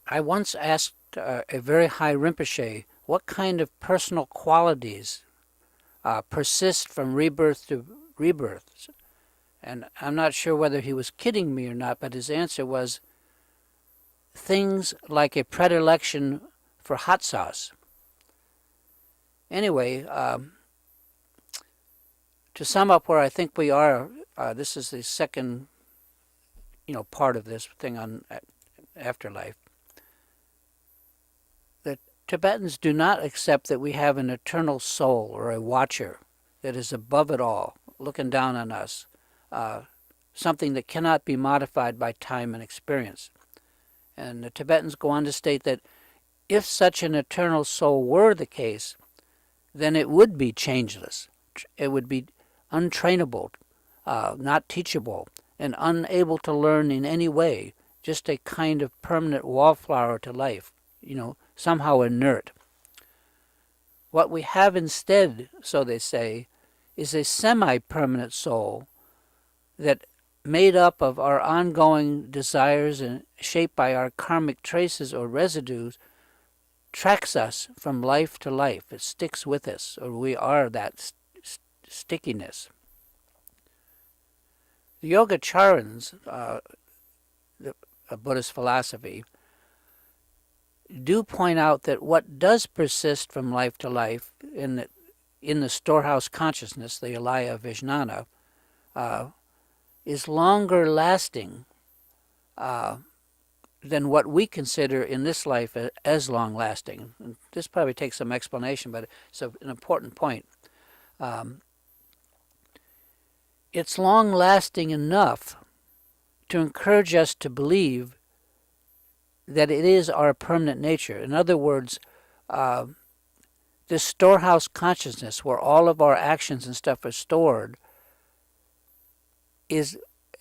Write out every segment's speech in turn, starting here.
I once asked a very high Rinpoche what kind of personal qualities persist from rebirth to rebirth. And I'm not sure whether he was kidding me or not, but his answer was things like a predilection for hot sauce. Anyway, to sum up where I think we are, this is the second, part of this thing on afterlife. The Tibetans do not accept that we have an eternal soul or a watcher that is above it all, looking down on us, something that cannot be modified by time and experience. And the Tibetans go on to state that if such an eternal soul were the case, then it would be changeless. It would be untrainable, not teachable, and unable to learn in any way, just a kind of permanent wallflower to life, somehow inert. What we have instead, so they say, is a semi-permanent soul that, made up of our ongoing desires and shaped by our karmic traces or residues, tracks us from life to life. It sticks with us, or we are that stickiness. The Yogacharans, a Buddhist philosophy, do point out that what does persist from life to life in the storehouse consciousness, the alaya vijnana, is longer lasting than what we consider in this life as long lasting. And this probably takes some explanation, but it's an important point. It's long lasting enough to encourage us to believe that it is our permanent nature. In other words, this storehouse consciousness where all of our actions and stuff are stored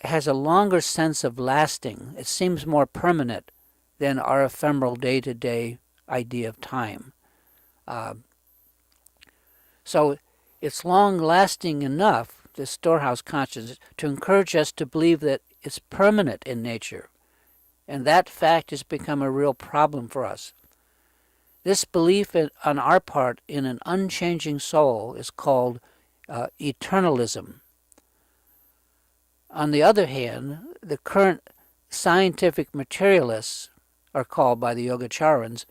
has a longer sense of lasting. It seems more permanent than our ephemeral day-to-day idea of time. So it's long-lasting enough, this storehouse consciousness, to encourage us to believe that it's permanent in nature. And that fact has become a real problem for us. This belief on our part in an unchanging soul is called eternalism. On the other hand, the current scientific materialists are called by the Yogacharans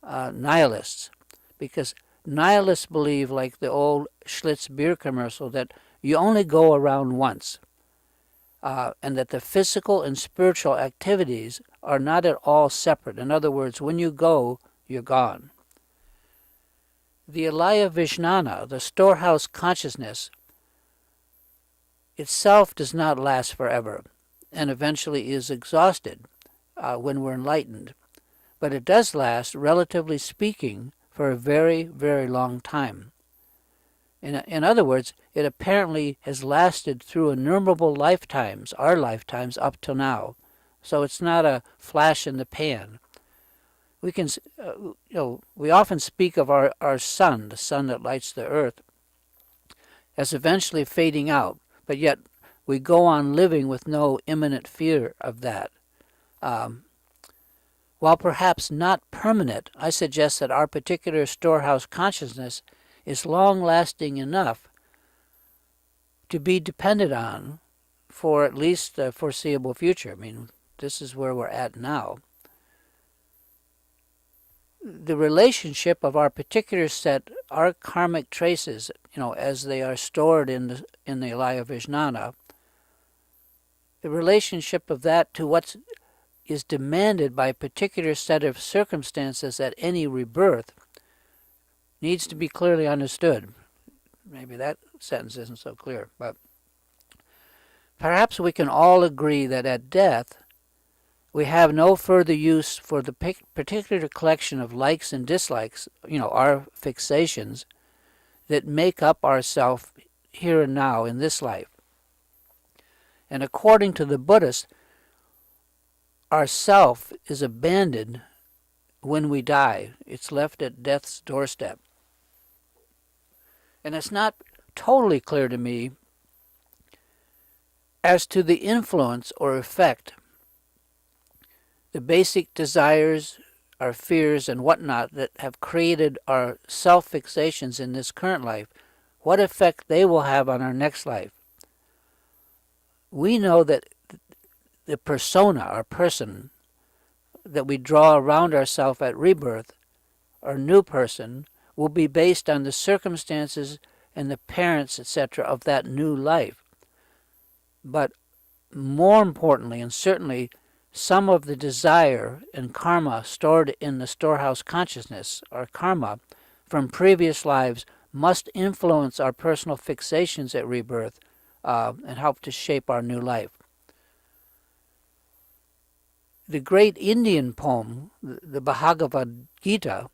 nihilists, because nihilists believe, like the old Schlitz beer commercial, that you only go around once. And that the physical and spiritual activities are not at all separate. In other words, when you go, you're gone. The alaya vijnana, the storehouse consciousness, itself does not last forever and eventually is exhausted when we're enlightened. But it does last, relatively speaking, for a very, very long time. In other words, it apparently has lasted through innumerable lifetimes, our lifetimes, up till now. So it's not a flash in the pan. We can, we often speak of our sun, the sun that lights the earth, as eventually fading out, but yet we go on living with no imminent fear of that. While perhaps not permanent, I suggest that our particular storehouse consciousness is long-lasting enough to be depended on for at least the foreseeable future. I mean, this is where we're at now. The relationship of our particular set, our karmic traces, as they are stored in the alaya vijnana, the relationship of that to what is demanded by a particular set of circumstances at any rebirth needs to be clearly understood. Maybe that sentence isn't so clear, but perhaps we can all agree that at death we have no further use for the particular collection of likes and dislikes, our fixations, that make up ourself here and now in this life. And according to the Buddhists, our self is abandoned when we die. It's left at death's doorstep. And it's not totally clear to me as to the influence or effect the basic desires, our fears, and whatnot that have created our self-fixations in this current life, what effect they will have on our next life. We know that the persona, our person, that we draw around ourselves at rebirth, our new person, will be based on the circumstances and the parents, etc., of that new life. But more importantly, and certainly some of the desire and karma stored in the storehouse consciousness, or karma, from previous lives must influence our personal fixations at rebirth and help to shape our new life. The great Indian poem, the Bhagavad Gita,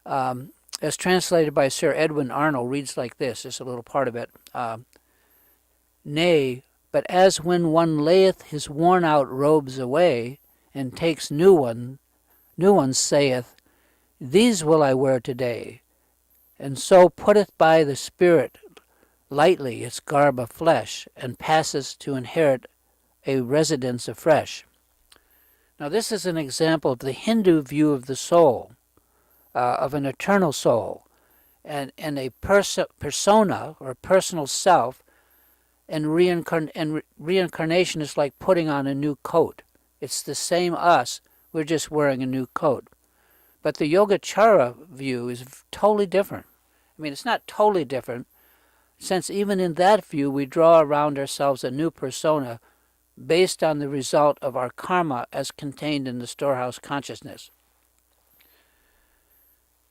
as translated by Sir Edwin Arnold, reads like this. Just a little part of it. Nay, but as when one layeth his worn-out robes away, and takes new ones saith, These will I wear today, and so putteth by the spirit lightly its garb of flesh, and passes to inherit a residence afresh. Now this is an example of the Hindu view of the soul, of an eternal soul, and a persona, or personal self, and reincarnation is like putting on a new coat. It's the same us, we're just wearing a new coat. But the Yogacharan view is totally different. I mean, it's not totally different, since even in that view we draw around ourselves a new persona based on the result of our karma as contained in the storehouse consciousness.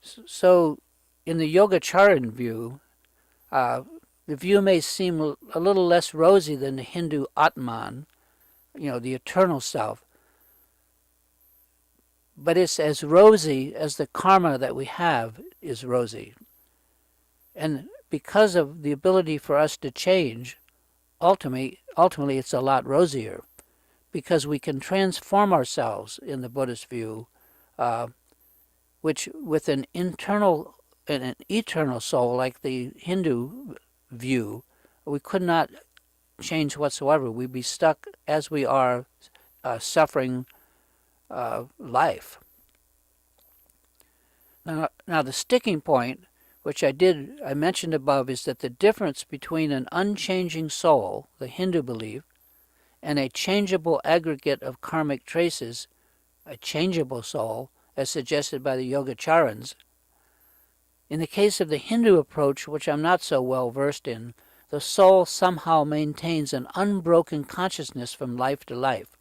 So, in the Yogacharan view, the view may seem a little less rosy than the Hindu Atman, the eternal self, but it's as rosy as the karma that we have is rosy. And because of the ability for us to change, ultimately it's a lot rosier, because we can transform ourselves in the Buddhist view, which with an eternal soul like the Hindu view, we could not change whatsoever. We'd be stuck as we are, suffering life. Now the sticking point, which I mentioned above, is that the difference between an unchanging soul, the Hindu belief, and a changeable aggregate of karmic traces, a changeable soul, as suggested by the Yogacharans. In the case of the Hindu approach, which I'm not so well versed in, the soul somehow maintains an unbroken consciousness from life to life,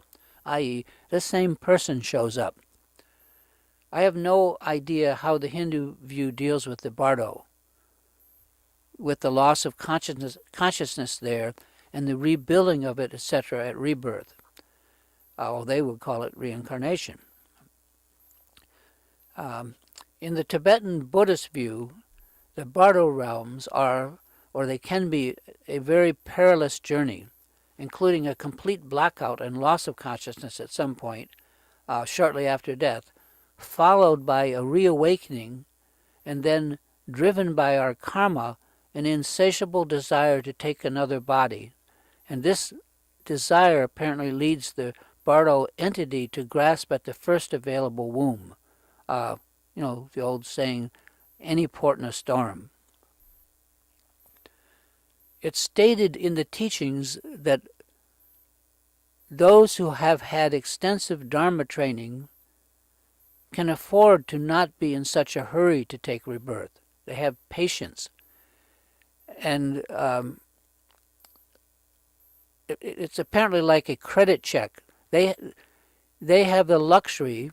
i.e., the same person shows up. I have no idea how the Hindu view deals with the bardo, with the loss of consciousness there, and the rebuilding of it, etc., at rebirth. They would call it reincarnation. In the Tibetan Buddhist view, the bardo realms are, or they can be, a very perilous journey, including a complete blackout and loss of consciousness at some point, shortly after death, followed by a reawakening, and then driven by our karma, an insatiable desire to take another body. And this desire apparently leads the bardo entity to grasp at the first available womb. The old saying, any port in a storm. It's stated in the teachings that those who have had extensive Dharma training can afford to not be in such a hurry to take rebirth. They have patience. And it's apparently like a credit check. They have the luxury,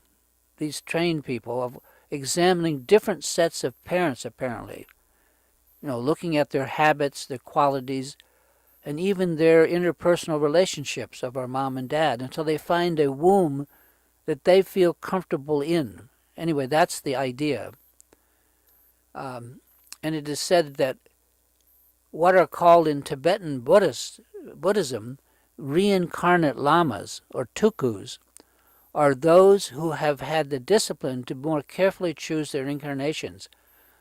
these trained people, of examining different sets of parents, apparently. Looking at their habits, their qualities, and even their interpersonal relationships of our mom and dad, until they find a womb that they feel comfortable in. Anyway, that's the idea. And it is said that what are called in Tibetan Buddhism reincarnate lamas, or tukus, are those who have had the discipline to more carefully choose their incarnations,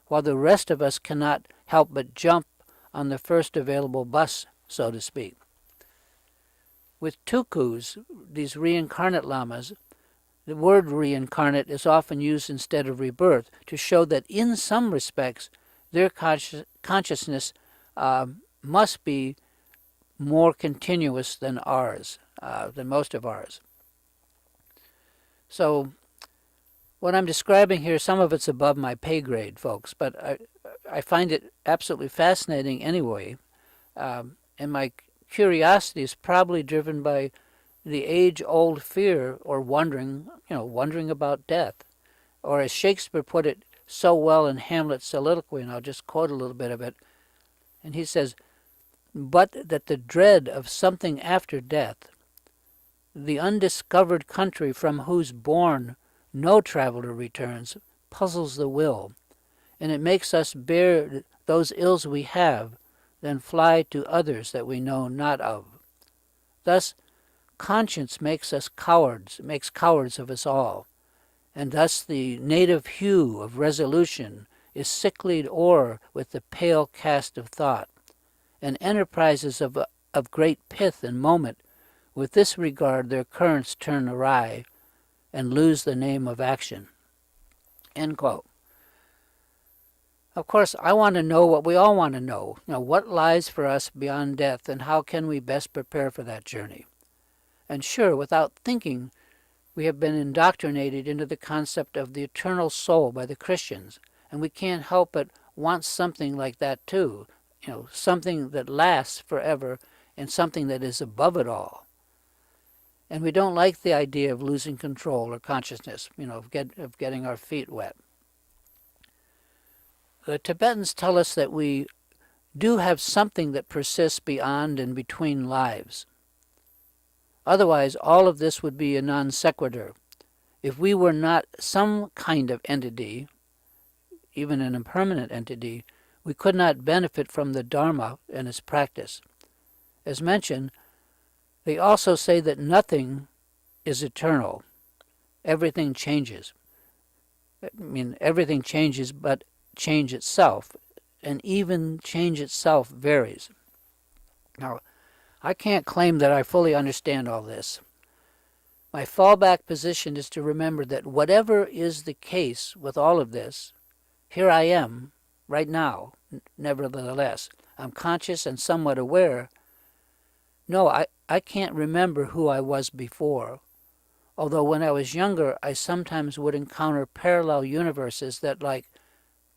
while the rest of us cannot help but jump on the first available bus, so to speak. With tukus, these reincarnate lamas, the word reincarnate is often used instead of rebirth to show that in some respects their consciousness must be more continuous than ours, than most of ours. So what I'm describing here, some of it's above my pay grade, folks, but I find it absolutely fascinating anyway, and my curiosity is probably driven by the age-old fear or wondering about death. Or as Shakespeare put it so well in Hamlet's soliloquy, and I'll just quote a little bit of it, and he says, "But that the dread of something after death, the undiscovered country from whose bourne no traveller returns, puzzles the will, and it makes us bear those ills we have, then fly to others that we know not of. Thus conscience makes cowards of us all, and thus the native hue of resolution is sicklied o'er with the pale cast of thought, and enterprises of great pith and moment with this regard their currents turn awry and lose the name of action." End quote. Of course, I want to know what we all want to know. What lies for us beyond death, and how can we best prepare for that journey? And sure, without thinking, we have been indoctrinated into the concept of the eternal soul by the Christians, and we can't help but want something like that too, something that lasts forever and something that is above it all. And we don't like the idea of losing control or consciousness, of getting our feet wet. The Tibetans tell us that we do have something that persists beyond and between lives. Otherwise, all of this would be a non sequitur. If we were not some kind of entity, even an impermanent entity, we could not benefit from the Dharma and its practice. As mentioned, they also say that nothing is eternal. Everything changes. Everything changes, but change itself, and even change itself varies. Now, I can't claim that I fully understand all this. My fallback position is to remember that whatever is the case with all of this, here I am, right now, nevertheless. I'm conscious and somewhat aware. No, I can't remember who I was before, although when I was younger, I sometimes would encounter parallel universes that, like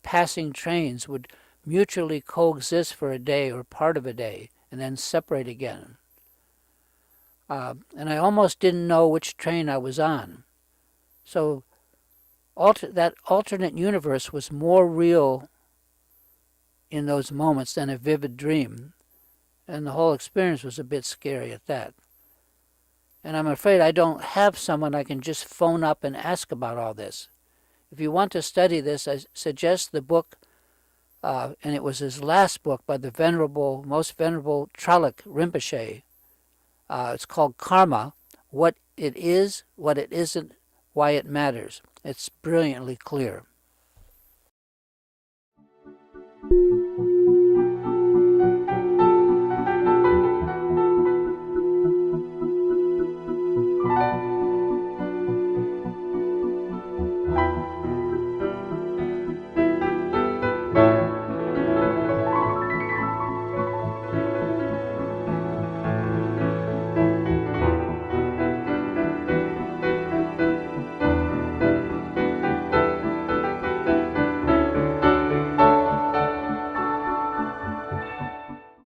passing trains, would mutually coexist for a day or part of a day and then separate again. And I almost didn't know which train I was on. So that alternate universe was more real in those moments than a vivid dream, and the whole experience was a bit scary at that. And I'm afraid I don't have someone I can just phone up and ask about all this. If you want to study this, I suggest the book, and it was his last book by the most venerable Tralek Rinpoche. It's called Karma, What It Is, What It Isn't, Why It Matters. It's brilliantly clear.